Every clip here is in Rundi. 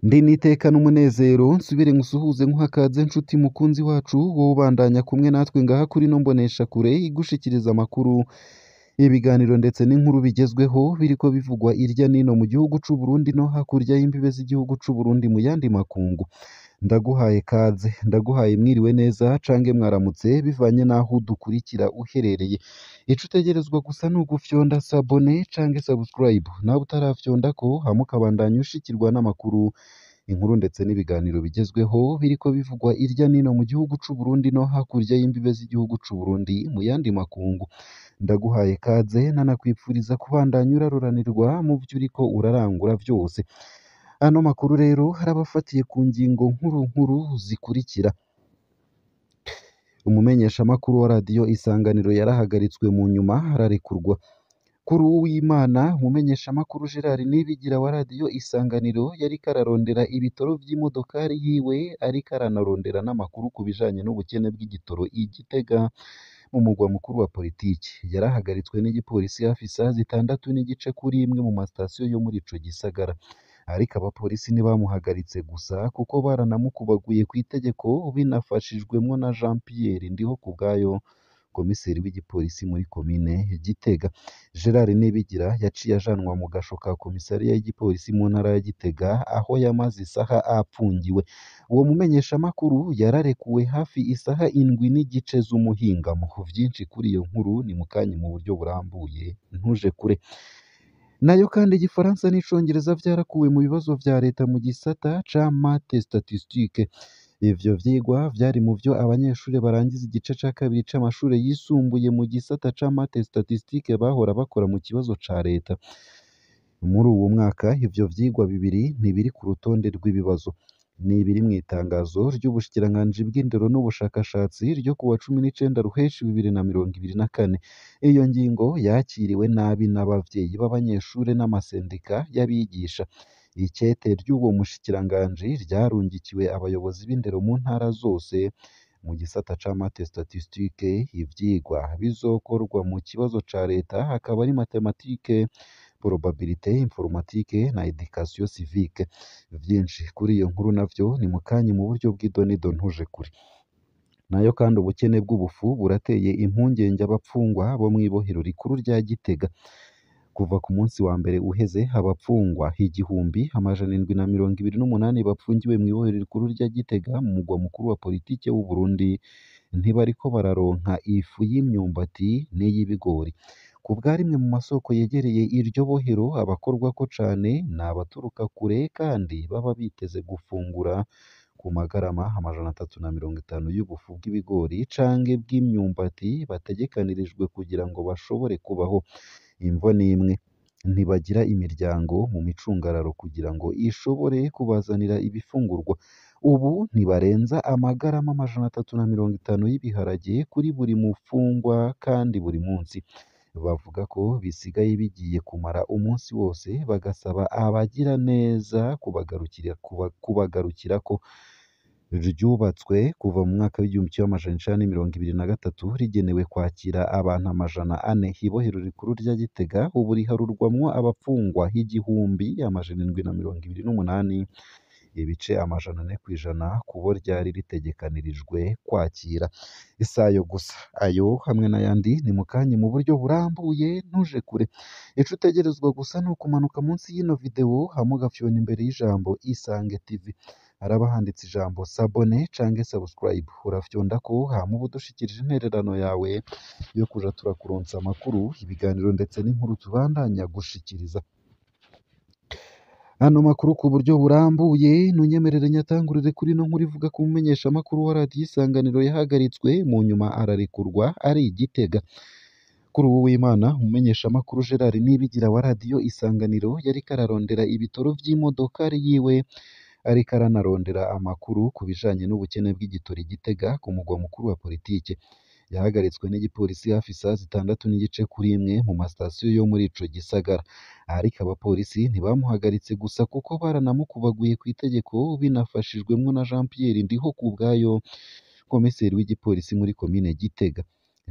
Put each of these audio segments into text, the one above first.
Ndi nitekana umunezero nsubire ngusuhuze nkuhakaze nshuti mukunzi wacu wowe ubandanya kumwe natwe ngaha kuri no mbonesha kure igushikiriza amakuru ibiganiro ndetse n'inkuru bigezweho biriko bivugwa irya nino mu gihugu c'u Burundi no hakurya y'imbibe z'igihugu c'u Burundi mu yandi makungu. Ndaguhaye kaze, ndaguhaye mwiriwe neza cange mwaramutse bivanye naho udukurikira uherereye. Ico utegerezwa gusa ni ugufyonda sabone cange subscribe, nawe utarafyondako hama ukabandanya ushikirwa n'amakuru, inkuru ndetse n'ibiganiro bigezweho biriko bivugwa irya nino mu gihugu c'u Burundi no hakurya y'imbibe z'igihugu c'u Burundi mu yandi makungu. Ndaguhaye kaze nanakwipfuriza kubandanya uraruranirwa mu vyo uriko urarangura vyose. Ano makuru rero harabafatiye ku ngingo nkuru zikurikira. Umumenyeshamakuru wa radiyo Isanganiro yarahagaritswe mu nyuma ararekurwa. Kuri Uwimana umumenyeshamakuru Gerard Nibigira wa radiyo Isanganiro yariko ararondera ibitoro vy'imodokari yiwe ariko aranarondera n'amakuru ku bijanye n'ubukene bw'igitoro i Gitega mu mugwa mukuru wa politiki. Yarahagaritswe n'igipolisi hafi isaha 6:30 kuri imwe mu masitasiyo yo muri ico gisagara. Ariko abapolisi ntibamuhagaritse gusa kuko baranamukubaguye kw'itegeko binafashijwemwo na Jean Pierre Ndihokubwayo, komiseri w'igipolisi muri komine Gitega. Gerard Nibigira yaciye ajanwa mu gasho ka komisariya y'igipolisi mu ntara ya Gitega aho yamaze isaha apfungiwe. Uwo mumenyeshamakuru yararekuwe hafi isaha 7:30 z'umuhingamo. Vyinshi kuri iyo nkuru ni mukanya mu buryo burambuye, ntuje kure. Nayo kandi Igifaransa n'icongereza vyarakuwe mu bibazo vya leta mu gisata ca maths statistique. Ivyo vyigwa vyari mu vyo abanyeshure barangiza igice ca kabiri c'amashure yisumbuye mu gisata ca maths statistique bahora bakora mu kibazo ca leta. Muri uwo mwaka ivyo vyigwa bibiri ntibiri ku rutonde rw'ibibazo. Ni ibiri mw'itangazo ry'ubushikiranganji bw'indero n'ubushakashatsi ryo kuwa 19 Ruheshi 2024. Iyo ngingo yakiriwe nabi n'abavyeyi b'abanyeshure n'amasendika y'abigisha. Ikete ry'uwo mushikiranganji ryarungikiwe abayobozi b'indero mu ntara zose. Mu gisata ca maths statistique ivyigwa bizokorwa mu kibazo ca leta hakaba ari mathématique, probabilité, informatique na education civique. Vyinshi kuri iyo nkuru navyo ni mukanya mu buryo bw'idonido ntuje kure. Nayo kandi ubukene bw'ubufu burateye impungenge abapfungwa bo mw'ibohero rikuru rya Gitega. Kuva ku munsi wa mbere uheze abapfungwa 1728 bapfungiwe mw'ibohero rikuru rya Gitega mu mugwa mukuru wa politike w'u Burundi ntibariko bararonka ifu y'imyumbati n'iy'ibigori. Ku bwa rimwe mu masoko yegereye iryo bohero abakorwako cane ni abaturuka kure kandi baba biteze gufungura ku magarama 350 y'ubufu bw'ibigori canke bw'imyumbati bategekanirijwe kugira ngo bashobore kubaho. Imvo n'imwe, ntibagira imiryango mu micungararo kugira ngo ishobore kubazanira ibifungurwa. Ubu ntibarenza amagarama 350 y'ibiharage kuri buri mufungwa kandi buri munsi. Bavuga ko bisigaye bigiye kumara umunsi wose, bagasaba abagira neza kubagarukirako. Ryubatswe kuva mu mwaka w'1923 rigenewe kwakira abantu 400. Ibohero rikuru rya Gitega ubu riharurwamwo abapfungwa 1728, ibice 400% kubo ryari ritegekanirijwe kwakira. Isayo gusa ayo hamwe n'ayandi ni mukanya mu buryo burambuye ntuje kure. Ico utegerezwa gusa ni ukumanuka munsi y'ino video hama ugafyona imbere y'ijambo Isange TV. Haraba handitse ijambo sabone cange subscribe, urafyondako hama uba udushikirije intererano yawe yo kuja turakuronsa amakuru, ibiganiro ndetse n'inkuru tubandanya gushikiriza. Ano makuru ku buryo burambuye nunyemerere nyatangurire kuri no nkuru ivuga ko umumenyeshamakuru wa radiyo Isanganiro yahagaritswe mu nyuma ararekurwa ari i Gitega. Kuri Uwimana umumenyeshamakuru Gerard Nibigira wa radiyo Isanganiro yariko ararondera ibitoro vy'imodokari yiwe ariko aranarondera amakuru ku bijanye n'ubukene bw'igitoro i Gitega ku mugwa mukuru wa politike. Yahagaritswe n'igipolisi hafi isaha 6:30 kuri imwe mu masitasiyo yo muri ico gisagara. Ariko abapolisi ntibamuhagaritse gusa kuko baranamukubaguye kw'itegeko binafashijwemwo na Jean Pierre Ndihokubwayo, komiseri w'igipolisi muri komine Gitega.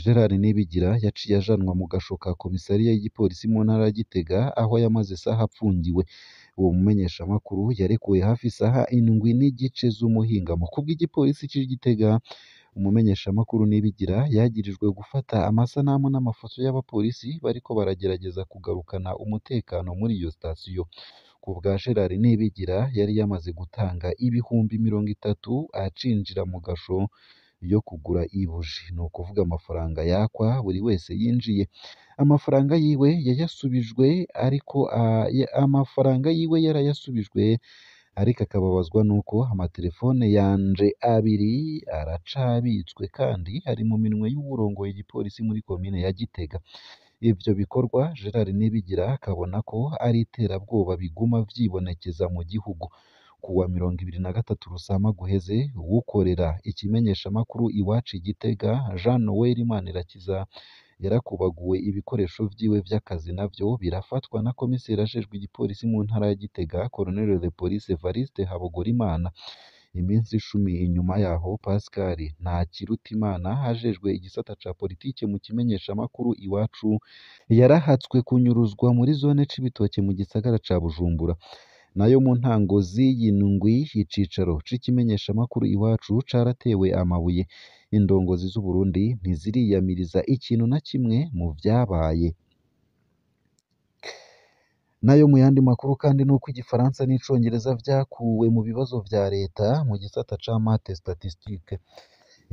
Gerard Nibigira yaciye ajanwa mu gasho ka komisariya y'igipolisi mu ntara ya Gitega aho yamaze isaha apfungiwe. Uwo mumenyeshamakuru yarekuwe hafi isaha indwi n'igice z'umuhingamo. Kubw'igipolisi c'i Gitega, umumenyeshamakuru Nibigira yagirijwe gufata amasanamu n'amafoto y'abapolisi bariko baragerageza kugarukana umutekano muri iyo sitasiyo. Ku bwa Gerard Nibigira yari yamaze gutanga ibihumbi 30 acinjira mu gasho yo kugura ibuji, ni ukuvuga amafaranga yakwa buri wese yinjiye. Amafaranga yiwe yayasubijwe ariko amafaranga yiwe yarayasubijwe, ariko akababazwa nuko amatelefone yanje abiri aracabitswe kandi ari mu minwe y'uwurongoye igipolisi muri komine ya Gitega. Ivyo bikorwa Gerard Nibigira akabona ko ari iterabwoba biguma vyibonekeza mu gihugu. Kuwa 23 Rusama guheze, uwukorera ikimenyeshamakuru Iwacu i Gitega Jean Noel Manirakiza yarakubaguwe, ibikoresho vyiwe vy'akazi navyo birafatwa na komiseri ajejwe igipolisi mu ntara ya Gitega Colonel de Police Evariste Habogorimana. Iminsi 10 inyuma yaho, Pascal Ntakirutimana ajejwe igisata ca politike mu kimenyeshamakuru Iwacu yarahatswe kunyuruzwa muri zone Cibitoke mu gisagara ca Bujumbura. Nayo mu ntango z'iyi ndwi, icicaro c'ikimenyeshamakuru Iwacu caratewe amabuye. Indongozi z'u Burundi ntiziriyamiriza ikintu na kimwe mu vyabaye. Nayo mu yandi makuru kandi nuko Igifaransa n'Icongereza vyakuwe mu bibazo vya leta mu gisata ca maths statistique.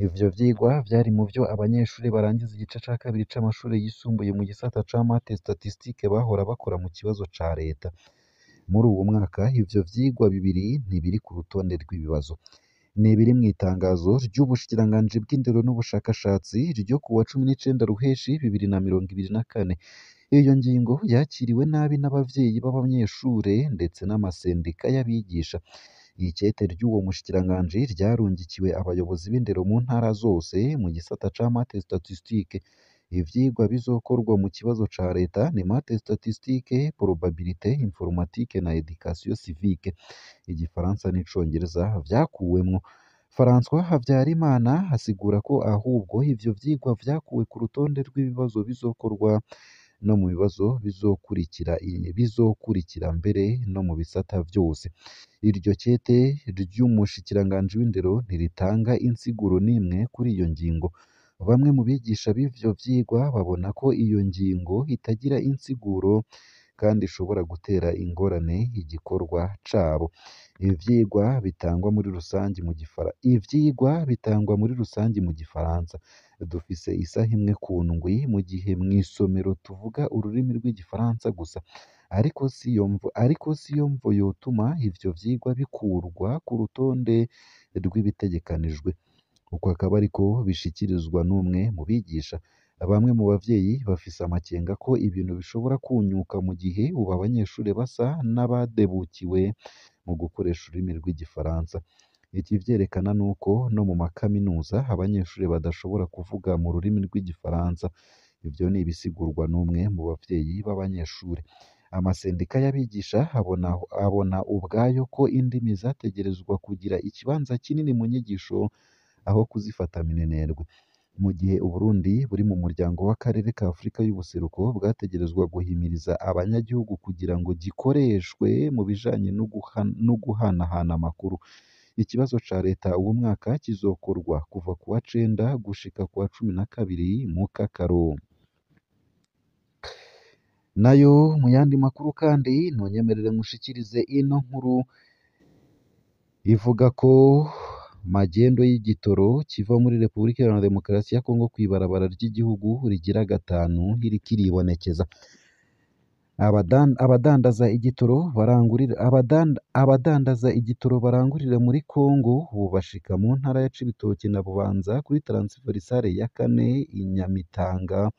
Ivyo vyigwa vyari mu vyo abanyeshuri barangiza igice ca kabiri c'amashuri yisumbuye mu gisata ca maths statistique bahora bakora mu kibazo ca leta. Muri uwo mwaka ivyo vyigwa bibiri ntibiri ku rutonde rw'ibibazo. N'ibiri mu itangazo ry'Ubushikiranganji bw'Indero n'Ubushakashatsi ryo kuwa 19 Ruheshi 2024. Iyo ngingo yakiriwe nabi n'abavyeyi b'abanyeshure ndetse n'amasendika y'abigisha. Ikete ry'uwo mushikiranganji ryarungikiwe abayobozi b'indero mu ntara zose mu gisata ca maths statistique. Ivyigwa bizokorwa mu kibazo ca leta ni maths statistique, probabilité, informatique na education civique. Igifaransa n'Icongereza vyakuwemwo. François Havyarimana asigura ko ahubwo ivyo vyigwa vyakuwe ku rutonde rw'ibibazo bizokorwa no mu bibazo bizokurikira mbere no mu bisata vyose. Iryo kete ry'umushikiranganji w'indero ntiritanga insiguro n'imwe kuri iyo ngingo. Bamwe mu bigisha b'ivyo vyigwa babona ko iyo ngingo itagira insiguro kandi ishobora gutera ingorane igikorwa cabo. Ivyigwa bitangwa muri rusangi mu Gifaransa. Dufise isaha imwe ku ndwi mu gihe mw'isomero tuvuga ururimi rw'Igifaransa gusa. Ariko siyo mvo yotuma ivyo vyigwa bikurwa ku rutonde rw'ibitegekanijwe. Uko akaba ariko bishikirizwa n'umwe mu bigisha. Bamwe mu bavyeyi bafise amakenga ko ibintu bishobora kunyuka mu gihe ubu abanyeshure basa n'abadebukiwe mu gukoresha ururimi rw'Igifaransa. Iki vyerekana nuko no mu makaminuza abanyeshure badashobora kuvuga mu rurimi rw'Igifaransa. Ivyo ni ibisigurwa n'umwe mu bavyeyi b'abanyeshure. Amasendika y'abigisha abona ubwayo ko indimi zategerezwa kugira ikibanza kinini mu nyigisho aho kuzifata minenerwe. Mu gihe Uburundi buri mu muryango w'akarere ka Afurika y'ubuseruko bwategerezwa guhimiriza abanyagihugu kugira ngo gikoreshwe mu bijanye no guhanahana amakuru. Ikibazo ca leta uwo mwaka kizokorwa kuva kuwa 9 gushika kuwa 12 mu Kakaro. Nayo mu yandi makuru kandi nonyemerere nkushikirize ino nkuru ivuga ko magendo y'igitoro kiva muri Repubulika Iharanira Demokarasi ya Kongo kw'ibarabara ry'igihugu rigira 5 kiribonekeza. Abadandaza igitoro barangurira muri Kongo ubu bashika mu ntara ya Cibitoke na Bubanza kuri transversale ya 4 i Nyamitanga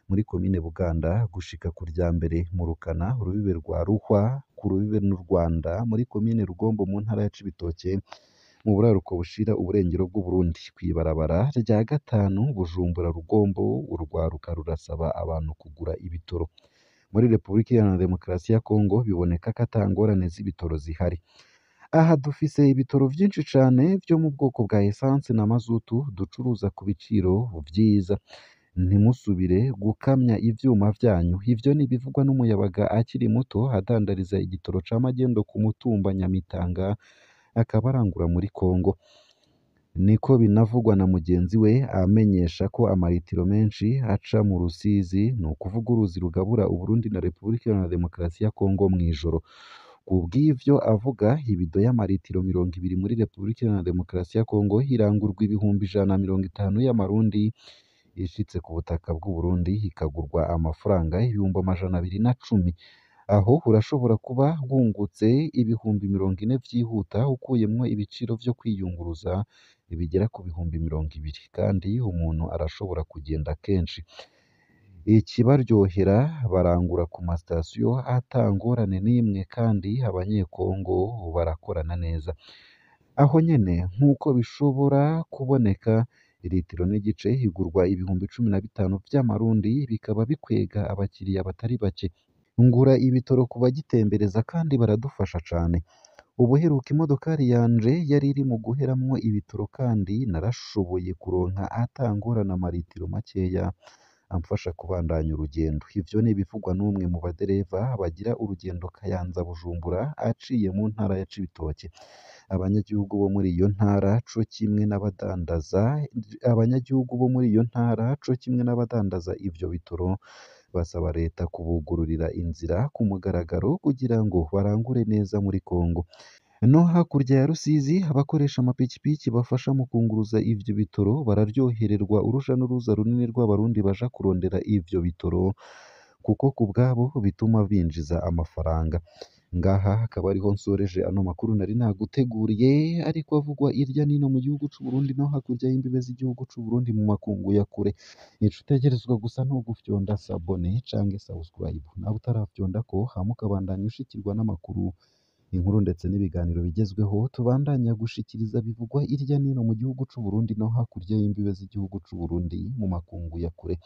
muri komine Buganda gushika ku rya mbere mu Rukana, urubibe rwa Ruhwa ku rubibe n'u Rwanda muri komine Rugombo mu ntara ya Cibitoke mu buraruko bushira uburengero bw'u Burundi. Kw'ibarabara rya 5 Bujumbura Rugombo, urwaruka rurasaba abantu kugura ibitoro. Muri Repubulika Iharanira Demokarasi ya Kongo biboneka ko ata ngorane z'ibitoro zihari. Aha dufise ibitoro vyinshi cane vyo mu bwoko bwa essence na mazutu ducuruza ku biciro vyiza. ntimusubire gukamya ivyuma vyanyu. Ivyo ni ibivugwa n'umuyabaga akiri muto adandariza igitoro ca magendo ku mutumba Nyamitanga, akaba arangura muri Kongo. Niko binavugwa na mugenzi we amenyesha ko amaritiro menshi aca mu Rusizi, ni ukuvuga uruzi rugabura Uburundi na Repubulika Iharanira Demokarasi ya Kongo mw'ijoro. Kubw'ivyo avuga, ibido y'amaritiro 200 muri Repubulika Iharanira Demokarasi ya Kongo irangurwa ibihumbi 150 y'amarundi, ishitse ku butaka bw'u Burundi ikagurwa amafaranga ibihumbi 210. Aho urashobora kuba wungutse ibihumbi 40 vyihuta ukuyemwo ibiciro vyo kwiyunguruza bigera ku bihumbi 20, kandi umuntu arashobora kugenda kenshi. Ikibaryohera barangura ku masitasiyo ata ngorane n'imwe, kandi abanyekongo barakorana neza. Aho nyene nk'uko bishobora kuboneka, litiro n'igice igurwa ibihumbi 15 vy'amarundi, bikaba bikwega abakiriya batari bake. Ngura ibitoro ku bagitembereza kandi baradufasha cane. Ubuheruka imodokari yanje yari iri mu guheramwo ibitoro, kandi narashoboye kuronka ata ngorane amaritiro makeya amfasha kubandanya urugendo. Ivyo ni ibivugwa n'umwe mu badereva bagira urugendo Kayanza Bujumbura aciye mu ntara ya Cibitoke. Abanyagihugu bo muri iyo ntara co kimwe n'abadandaza ivyo bitoro basaba leta kubugururira inzira ku mugaragaro kugira ngo barangure neza muri Kongo. No hakurya ya Rusizi, abakoresha amapikipiki bafasha mu kunguruza ivyo bitoro bararyohererwa uruja n'uruza runini rw'abarundi baja kurondera ivyo bitoro, kuko ku bwabo bituma binjiza amafaranga. Ngaha hakaba ariho nsoreje ano makuru nari naguteguriye, ariko avugwa irya nino mu gihugu c'u Burundi no hakurya y'imbibe z'igihugu c'u Burundi mu makungu ya kure. Ico utegerezwa gusa no gufyonda sabone canke subscribe, nawe utaravyondako hama ukabandanya ushikirwa n'amakuru, inkuru ndetse n'ibiganiro bigezweho tubandanya gushikiriza bivugwa irya nino mu gihugu c'u Burundi no hakurya y'imbibe z'igihugu c'u Burundi mu makungu ya kure.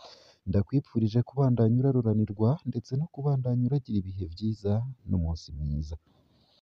Ndakwipfurije kubandanya uraruranirwa ndetse no kubandanya uragira ibihe vyiza n'umunsi mwiza.